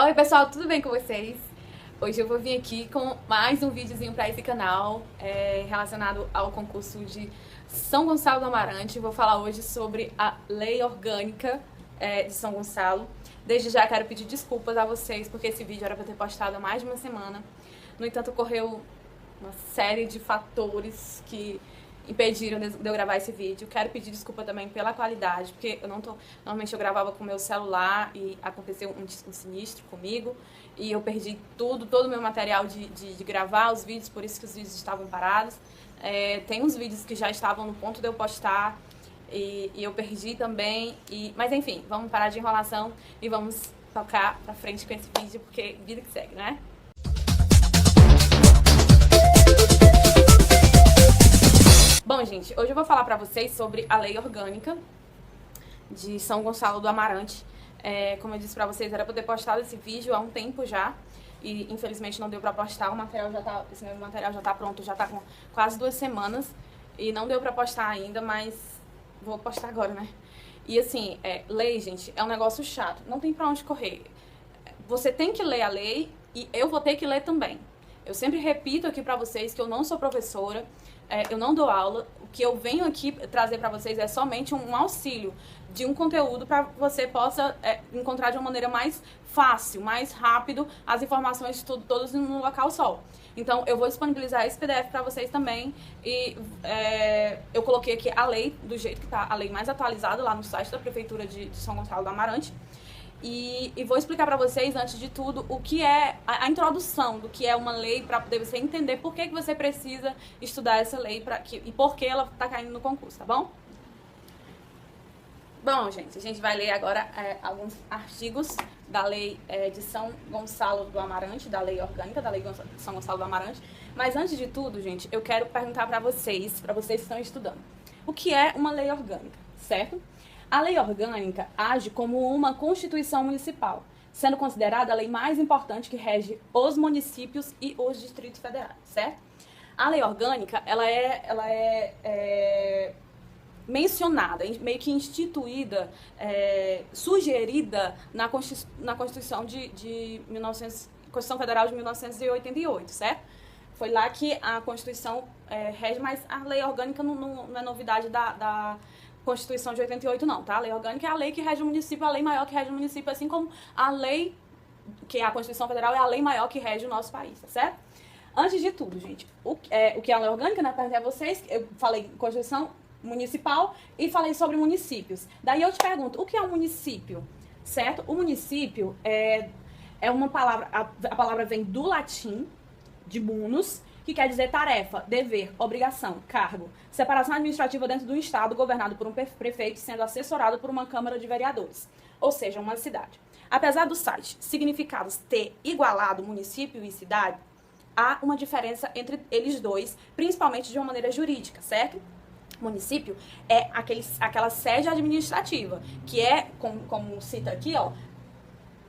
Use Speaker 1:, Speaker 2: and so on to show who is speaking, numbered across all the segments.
Speaker 1: Oi pessoal, tudo bem com vocês? Hoje eu vou vir aqui com mais um videozinho para esse canal relacionado ao concurso de São Gonçalo do Amarante. Vou falar hoje sobre a Lei Orgânica de São Gonçalo. Desde já quero pedir desculpas a vocês porque esse vídeo era para ter postado há mais de uma semana. No entanto, ocorreu uma série de fatores que impediram de eu gravar esse vídeo. Quero pedir desculpa também pela qualidade, porque eu não tô... Normalmente eu gravava com o meu celular e aconteceu um sinistro comigo e eu perdi todo o meu material de gravar os vídeos, por isso que os vídeos estavam parados. Tem uns vídeos que já estavam no ponto de eu postar e eu perdi também. Mas enfim, vamos parar de enrolação e vamos tocar pra frente com esse vídeo, porque vida que segue, né? Bom, gente, hoje eu vou falar pra vocês sobre a Lei Orgânica de São Gonçalo do Amarante. Como eu disse pra vocês, era pra eu ter postado esse vídeo há um tempo já e infelizmente não deu pra postar. Esse meu material já tá pronto, já tá com quase 2 semanas e não deu pra postar ainda, mas vou postar agora, né? E assim, lei, gente, é um negócio chato, não tem pra onde correr. Você tem que ler a lei e eu vou ter que ler também. Eu sempre repito aqui pra vocês que eu não sou professora, eu não dou aula. O que eu venho aqui trazer pra vocês é somente um auxílio de um conteúdo para você possa encontrar de uma maneira mais fácil, mais rápido, as informações de tudo, todas no local só. Então, eu vou disponibilizar esse PDF para vocês também e eu coloquei aqui a lei do jeito que tá, a lei mais atualizada lá no site da Prefeitura de São Gonçalo do Amarante. E vou explicar pra vocês, antes de tudo, o que é a introdução do que é uma lei, pra poder você entender por que você precisa estudar essa lei e por que ela tá caindo no concurso, tá bom? Bom, gente, a gente vai ler agora alguns artigos da lei de São Gonçalo do Amarante, da lei orgânica da lei de São Gonçalo do Amarante. Mas antes de tudo, gente, eu quero perguntar pra vocês que estão estudando, o que é uma lei orgânica, certo? A lei orgânica age como uma constituição municipal, sendo considerada a lei mais importante que rege os municípios e os distritos federais, certo? A lei orgânica, ela é mencionada, meio que instituída, sugerida na Constituição Constituição Federal de 1988, certo? Foi lá que a Constituição rege, mas a lei orgânica não é novidade da Constituição de 88 não, tá? A lei orgânica é a lei que rege o município, a lei maior que rege o município, assim como a lei, que é a Constituição Federal, é a lei maior que rege o nosso país, tá certo? Antes de tudo, gente, o que é a lei orgânica, né? Perguntei a vocês, eu falei Constituição Municipal e falei sobre municípios. Daí eu te pergunto, o que é um município, certo? O município é uma palavra, a palavra vem do latim, de munus, que quer dizer tarefa, dever, obrigação, cargo, separação administrativa dentro do estado governado por um prefeito sendo assessorado por uma câmara de vereadores, ou seja, uma cidade. Apesar dos sites significados ter igualado município e cidade, há uma diferença entre eles dois, principalmente de uma maneira jurídica, certo? Município é aquela sede administrativa, que é, como cita aqui, ó,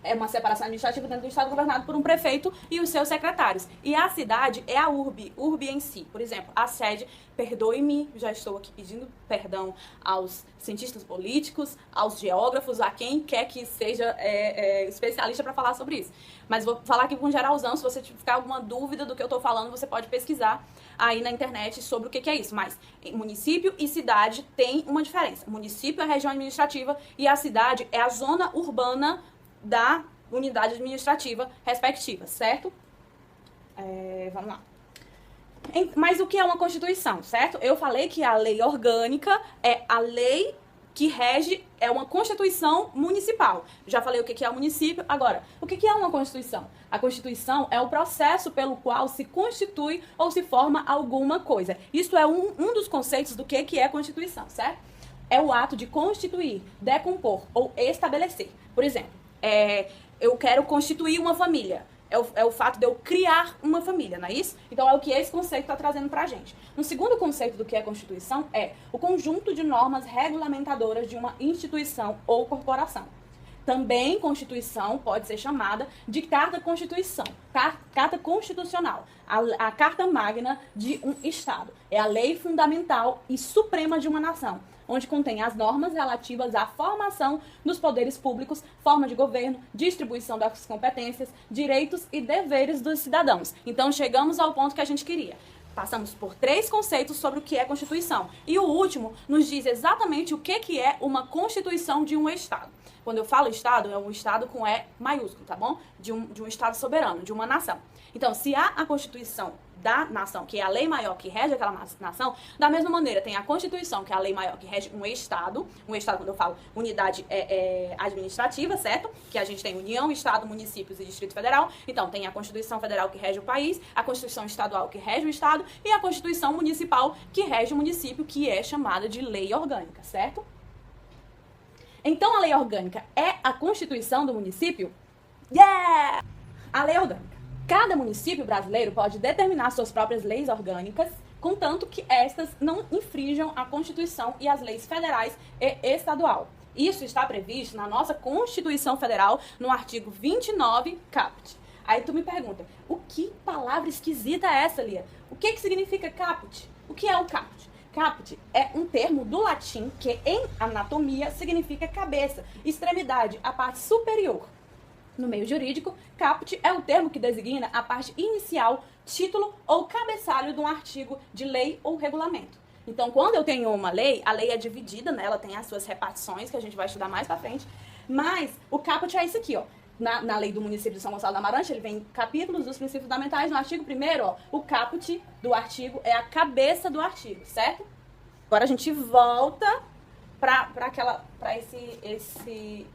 Speaker 1: é uma separação administrativa dentro do estado governado por um prefeito e os seus secretários. E a cidade é a urbe em si. Por exemplo, a sede, perdoe-me, já estou aqui pedindo perdão aos cientistas políticos, aos geógrafos, a quem quer que seja especialista para falar sobre isso. Mas vou falar aqui com geralzão, se você ficar alguma dúvida do que eu estou falando, você pode pesquisar aí na internet sobre o que é isso. Mas município e cidade tem uma diferença. Município é a região administrativa e a cidade é a zona urbana da unidade administrativa respectiva, certo? Vamos lá. Mas o que é uma Constituição, certo? Eu falei que a lei orgânica é a lei que rege, é uma Constituição municipal. Já falei o que é o município. Agora, o que é uma Constituição? A Constituição é o processo pelo qual se constitui ou se forma alguma coisa. Isso é um dos conceitos do que é Constituição, certo? É o ato de constituir, decompor ou estabelecer. Por exemplo, eu quero constituir uma família. É o fato de eu criar uma família, não é isso? Então é o que esse conceito está trazendo pra gente. Um segundo conceito do que é Constituição é o conjunto de normas regulamentadoras de uma instituição ou corporação. Também Constituição pode ser chamada de Carta Constituição, Carta Constitucional, a Carta Magna de um Estado. É a lei fundamental e suprema de uma nação, onde contém as normas relativas à formação dos poderes públicos, forma de governo, distribuição das competências, direitos e deveres dos cidadãos. Então, chegamos ao ponto que a gente queria. Passamos por 3 conceitos sobre o que é Constituição. E o último nos diz exatamente o que é uma Constituição de um Estado. Quando eu falo Estado, é um Estado com E maiúsculo, tá bom? De um Estado soberano, de uma nação. Então, se há a Constituição da nação, que é a lei maior que rege aquela nação, da mesma maneira tem a Constituição, que é a lei maior que rege um Estado, quando eu falo unidade administrativa, certo? Que a gente tem União, Estado, municípios e Distrito Federal. Então tem a Constituição Federal que rege o país, a Constituição Estadual que rege o Estado e a Constituição Municipal que rege o município, que é chamada de lei orgânica, certo? Então a lei orgânica é a Constituição do município? Yeah! A lei orgânica. Cada município brasileiro pode determinar suas próprias leis orgânicas, contanto que estas não infringam a Constituição e as leis federais e estadual. Isso está previsto na nossa Constituição Federal, no artigo 29, caput. Aí tu me pergunta, o que palavra esquisita é essa, Lia? O que significa caput? O que é o caput? Caput é um termo do latim que, em anatomia, significa cabeça, extremidade, a parte superior. No meio jurídico, caput é o termo que designa a parte inicial, título ou cabeçalho de um artigo de lei ou regulamento. Então, quando eu tenho uma lei, a lei é dividida, né? Ela tem as suas repartições, que a gente vai estudar mais pra frente, mas o caput é isso aqui, ó. Na lei do município de São Gonçalo da Amarante, ele vem em capítulos dos princípios fundamentais. No artigo 1º, ó, o caput do artigo é a cabeça do artigo, certo? Agora a gente volta pra esse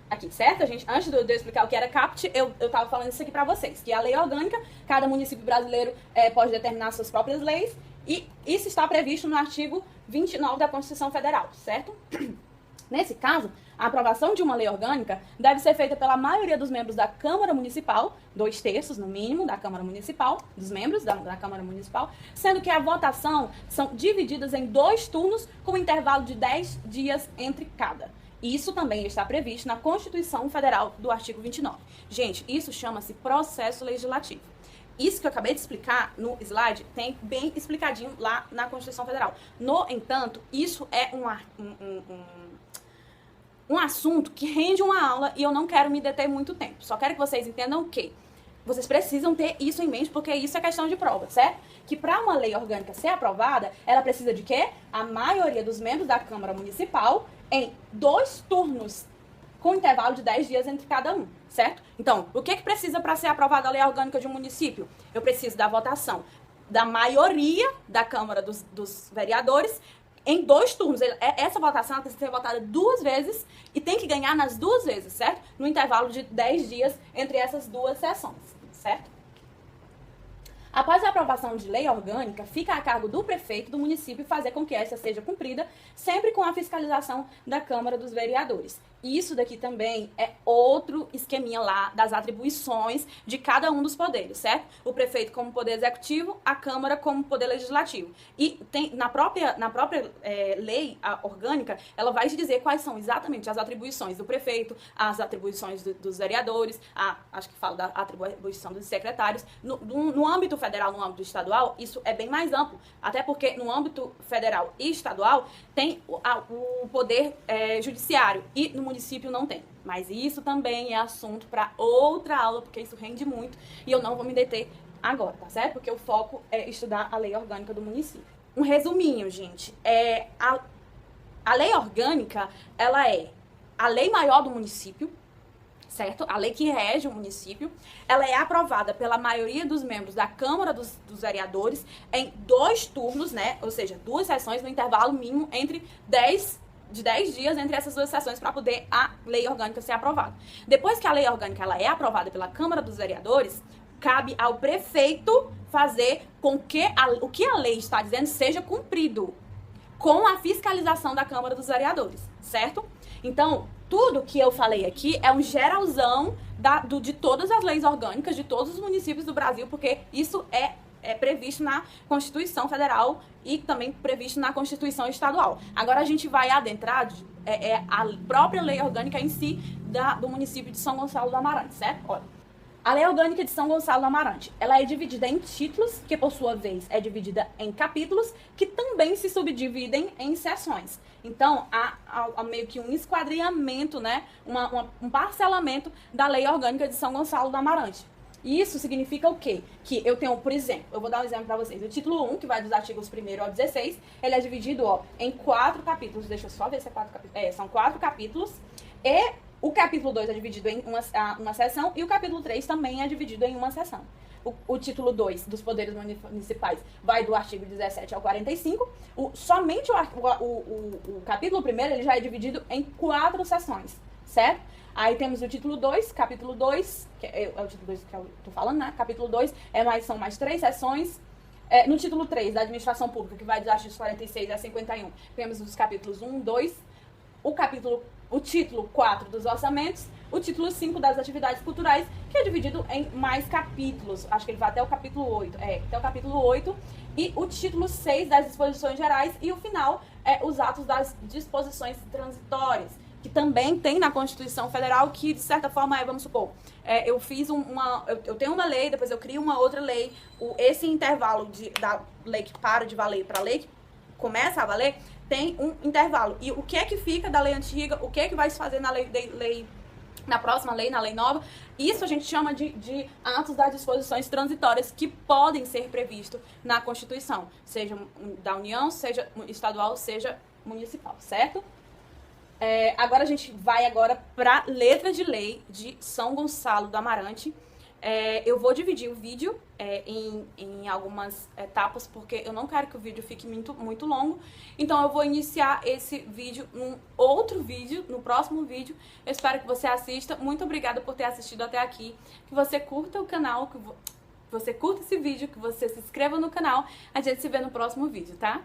Speaker 1: aqui, certo? Antes de eu explicar o que era caput, eu tava falando isso aqui pra vocês, que a lei orgânica, cada município brasileiro pode determinar suas próprias leis, e isso está previsto no artigo 29 da Constituição Federal, certo? Nesse caso, a aprovação de uma lei orgânica deve ser feita pela maioria dos membros da Câmara Municipal, 2/3 no mínimo da Câmara Municipal, dos membros da Câmara Municipal, sendo que a votação são divididas em 2 turnos com intervalo de 10 dias entre cada. Isso também está previsto na Constituição Federal do artigo 29. Gente, isso chama-se processo legislativo. Isso que eu acabei de explicar no slide tem bem explicadinho lá na Constituição Federal. No entanto, isso é um assunto que rende uma aula e eu não quero me deter muito tempo. Só quero que vocês entendam que vocês precisam ter isso em mente, porque isso é questão de prova, certo? Que para uma lei orgânica ser aprovada, ela precisa de quê? A maioria dos membros da Câmara Municipal em 2 turnos, com intervalo de 10 dias entre cada um, certo? Então, o que precisa para ser aprovada a lei orgânica de um município? Eu preciso da votação da maioria da Câmara dos Vereadores em 2 turnos. Essa votação tem que ser votada 2 vezes e tem que ganhar nas 2 vezes, certo? No intervalo de 10 dias entre essas 2 sessões, certo? Após a aprovação de lei orgânica, fica a cargo do prefeito do município fazer com que essa seja cumprida, sempre com a fiscalização da Câmara dos Vereadores. E isso daqui também é outro esqueminha lá das atribuições de cada um dos poderes, certo? O prefeito como poder executivo, a Câmara como poder legislativo. E tem na própria lei orgânica, ela vai te dizer quais são exatamente as atribuições do prefeito, as atribuições dos vereadores, acho que fala da atribuição dos secretários. No âmbito federal, no âmbito estadual, isso é bem mais amplo. Até porque no âmbito federal e estadual tem o poder judiciário e no município não tem. Mas isso também é assunto para outra aula, porque isso rende muito e eu não vou me deter agora, tá certo? Porque o foco é estudar a lei orgânica do município. Um resuminho, gente. A lei orgânica, ela é a lei maior do município, certo? A lei que rege o município, ela é aprovada pela maioria dos membros da Câmara dos Vereadores em 2 turnos, né? Ou seja, 2 sessões no intervalo mínimo entre 10 dias entre essas 2 sessões para poder a lei orgânica ser aprovada. Depois que a lei orgânica ela é aprovada pela Câmara dos Vereadores, cabe ao prefeito fazer com que o que a lei está dizendo seja cumprido com a fiscalização da Câmara dos Vereadores, certo? Então, tudo que eu falei aqui é um geralzão de todas as leis orgânicas de todos os municípios do Brasil, porque isso é previsto na Constituição Federal e também previsto na Constituição Estadual. Agora a gente vai adentrar a própria lei orgânica em si do município de São Gonçalo do Amarante, certo? Olha, A Lei Orgânica de São Gonçalo do Amarante, ela é dividida em títulos, que por sua vez é dividida em capítulos, que também se subdividem em seções. Então, há meio que um esquadrinhamento, né? Um parcelamento da Lei Orgânica de São Gonçalo do Amarante. E isso significa o quê? Que eu tenho, por exemplo, eu vou dar um exemplo para vocês. O título 1, que vai dos artigos 1º ao 16, ele é dividido em 4 capítulos. Deixa eu só ver se é 4 capítulos. São 4 capítulos. E o capítulo 2 é dividido em uma seção e o capítulo 3 também é dividido em uma seção. O título 2 dos poderes municipais vai do artigo 17 ao 45. Somente o capítulo 1º ele já é dividido em 4 seções, certo? Aí temos o título 2, capítulo 2, que é o título 2 que eu tô falando, né? Capítulo 2 são mais 3 seções. No título 3, da administração pública, que vai dos artigos 46 a 51, temos os capítulos 1, 2, o título 4 dos orçamentos, o título 5 das atividades culturais, que é dividido em mais capítulos. Acho que ele vai até o capítulo 8. Até o capítulo 8. E o título 6 das disposições gerais. E o final os atos das disposições transitórias, que também tem na Constituição Federal, que de certa forma vamos supor, eu fiz eu tenho uma lei, depois eu crio uma outra lei, esse intervalo da lei que para de valer para a lei que começa a valer, tem um intervalo. E o que é que fica da lei antiga, o que é que vai se fazer na próxima lei, na lei nova, isso a gente chama de atos das disposições transitórias que podem ser previstos na Constituição, seja da União, seja estadual, seja municipal, certo? Agora a gente vai para letra de lei de São Gonçalo do Amarante. Eu vou dividir o vídeo em algumas etapas, porque eu não quero que o vídeo fique muito longo. Então eu vou iniciar esse vídeo num outro vídeo, no próximo vídeo. Eu espero que você assista. Muito obrigada por ter assistido até aqui. Que você curta o canal, que você curta esse vídeo, que você se inscreva no canal. A gente se vê no próximo vídeo, tá?